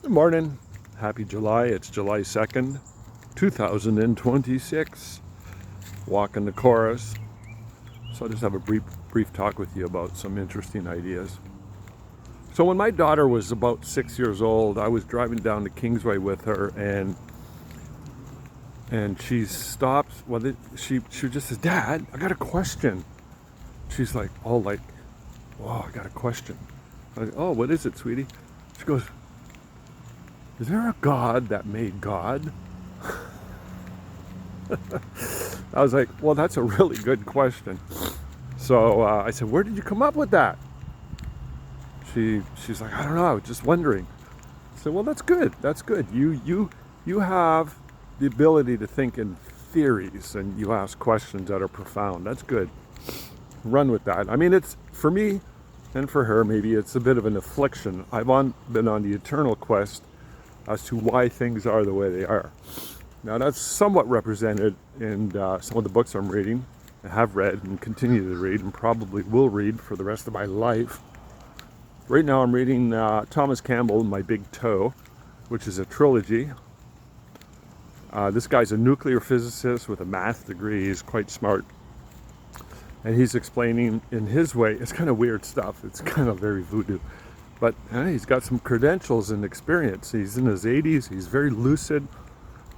Good morning. Happy July. It's July 2nd, 2026. Walking the chorus. So I'll just have a brief talk with you about some interesting ideas. So when my daughter was about 6 years old, I was driving down the Kingsway with her, and she stops. Well, she just says, "Dad, I got a question." She's like, "Oh, like, whoa, I got a question." I'm like, "Oh, what is it, sweetie?" She goes, "Is there a God that made God?" I was like, "Well, that's a really good question." So I said, "Where did you come up with that?" She's like, "I don't know. I was just wondering." I said, "Well, that's good. That's good. You have the ability to think in theories, and you ask questions that are profound. That's good. Run with that." I mean, it's for me, and for her, maybe it's a bit of an affliction. Been on the eternal quest as to why things are the way they are. Now, that's somewhat represented in some of the books I'm reading, and have read, and continue to read, and probably will read for the rest of my life. Right now, I'm reading Thomas Campbell, My Big Toe, which is a trilogy. This guy's a nuclear physicist with a math degree. He's quite smart. And he's explaining in his way, it's kind of weird stuff. It's kind of very voodoo. But he's got some credentials and experience. He's in his 80s. He's very lucid.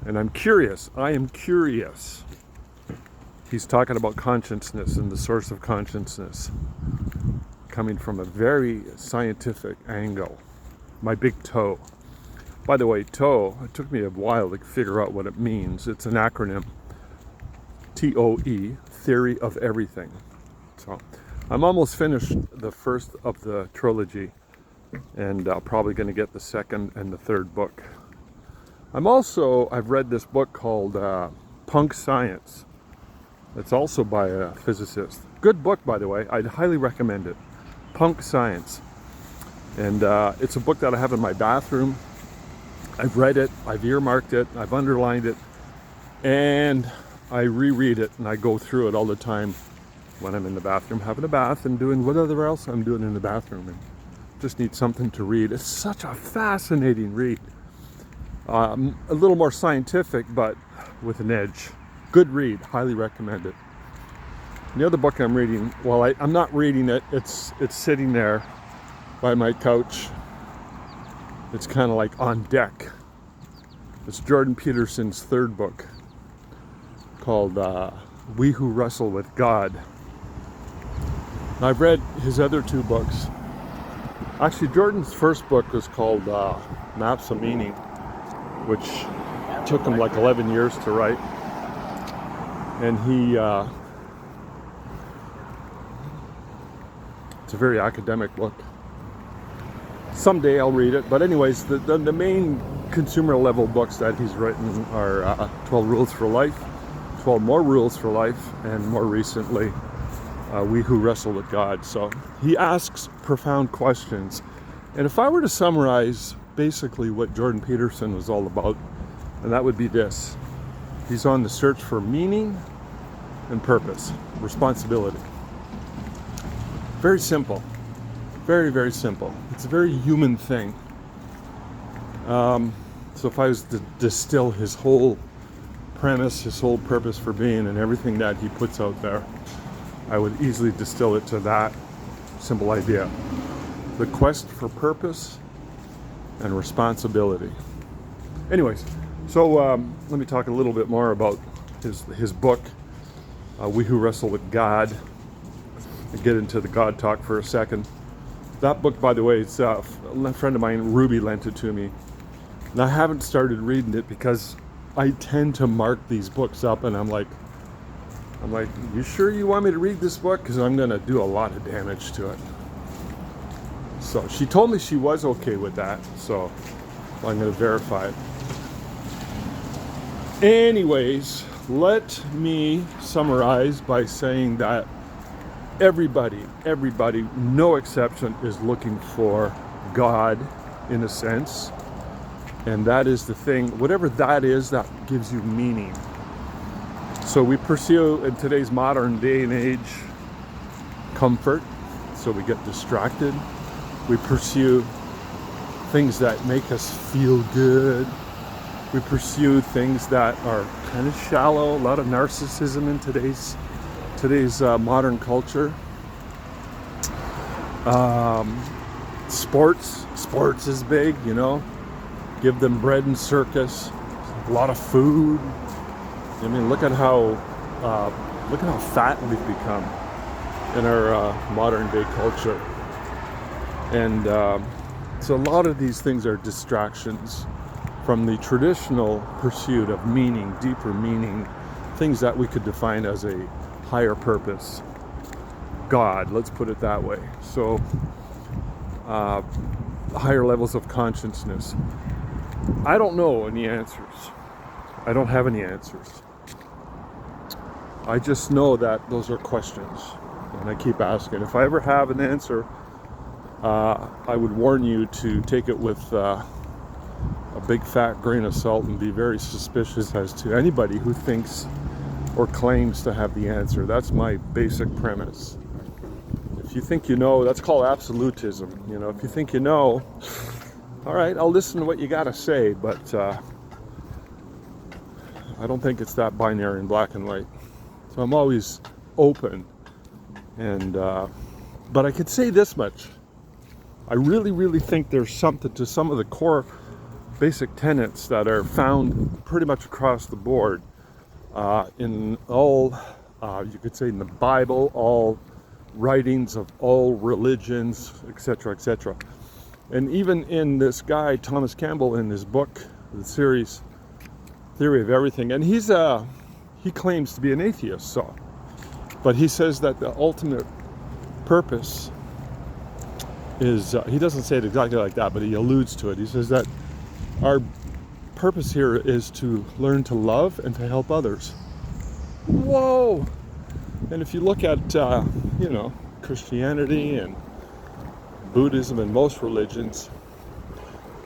And I'm curious. I am curious. He's talking about consciousness and the source of consciousness, coming from a very scientific angle. My big toe. By the way, toe, it took me a while to figure out what it means. It's an acronym. TOE, Theory of Everything. So I'm almost finished the first of the trilogy, and probably going to get the second and the third book. I've read this book called Punk Science. It's also by a physicist. Good book, by the way. I'd highly recommend it. Punk Science. And it's a book that I have in my bathroom. I've read it, I've earmarked it, I've underlined it, and I reread it, and I go through it all the time when I'm in the bathroom, having a bath and doing whatever else I'm doing in the bathroom, and just need something to read. It's such a fascinating read. A little more scientific, but with an edge. Good read, highly recommend it. And the other book I'm reading, well, I'm not reading it, it's sitting there by my couch. It's kind of like on deck. It's Jordan Peterson's third book called We Who Wrestle with God. I've read his other two books. Actually, Jordan's first book was called Maps of Meaning, which took him like 11 years to write. And it's a very academic book. Someday I'll read it, but anyways, the main consumer level books that he's written are 12 Rules for Life, 12 More Rules for Life, and more recently, We Who Wrestle with God. So he asks profound questions. And if I were to summarize basically what Jordan Peterson was all about, and that would be this. He's on the search for meaning and purpose, responsibility. Very simple. Very, very simple. It's a very human thing. So if I was to distill his whole premise, his whole purpose for being, and everything that he puts out there, I would easily distill it to that simple idea. The quest for purpose and responsibility. Anyways, so let me talk a little bit more about his book, We Who Wrestle with God. I'll get into the God talk for a second. That book, by the way, it's a friend of mine, Ruby, lent it to me. And I haven't started reading it because I tend to mark these books up, and I'm like, you sure you want me to read this book? Because I'm going to do a lot of damage to it. So she told me she was okay with that, so I'm going to verify it. Anyways, let me summarize by saying that everybody, no exception, is looking for God in a sense. And that is the thing, whatever that is, that gives you meaning. So we pursue, in today's modern day and age, comfort. So we get distracted. We pursue things that make us feel good. We pursue things that are kind of shallow. A lot of narcissism in today's modern culture. Sports is big, you know. Give them bread and circus. A lot of food. I mean, look at how fat we've become in our modern day culture. And so a lot of these things are distractions from the traditional pursuit of meaning, deeper meaning, things that we could define as a higher purpose. God, let's put it that way. So higher levels of consciousness. I don't know any answers. I don't have any answers. I just know that those are questions, and I keep asking. If I ever have an answer, I would warn you to take it with a big fat grain of salt and be very suspicious as to anybody who thinks or claims to have the answer. That's my basic premise. If you think you know, that's called absolutism. You know, if you think you know, all right, I'll listen to what you got to say, but I don't think it's that binary in black and white. So I'm always open, and but I could say this much. I really, really think there's something to some of the core basic tenets that are found pretty much across the board in all, you could say in the Bible, all writings of all religions, etc., etc. And even in this guy, Thomas Campbell, in his book, the series Theory of Everything, and he claims to be an atheist, so, but he says that the ultimate purpose is, he doesn't say it exactly like that, but he alludes to it. He says that our purpose here is to learn to love and to help others. Whoa! And if you look at, Christianity and Buddhism and most religions,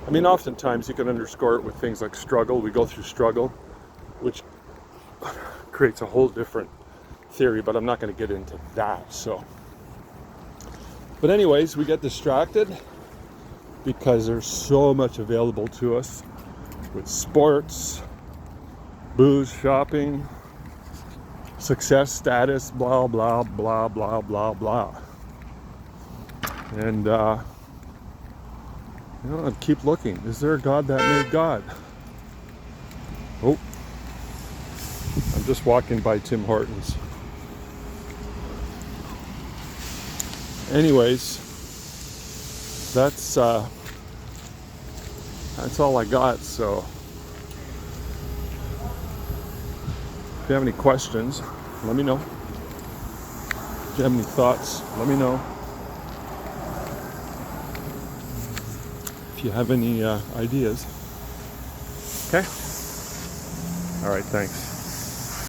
I mean, oftentimes you can underscore it with things like struggle. We go through struggle, which creates a whole different theory, but I'm not going to get into that. So, but anyways, we get distracted because there's so much available to us with sports, booze, shopping, success, status, blah, blah, blah, blah, blah, blah. And, I'd keep looking. Is there a God that made God? Oh, I'm just walking by Tim Hortons. Anyways, that's all I got. So if you have any questions, let me know. If you have any thoughts, let me know. If you have any ideas. Okay? All right, thanks.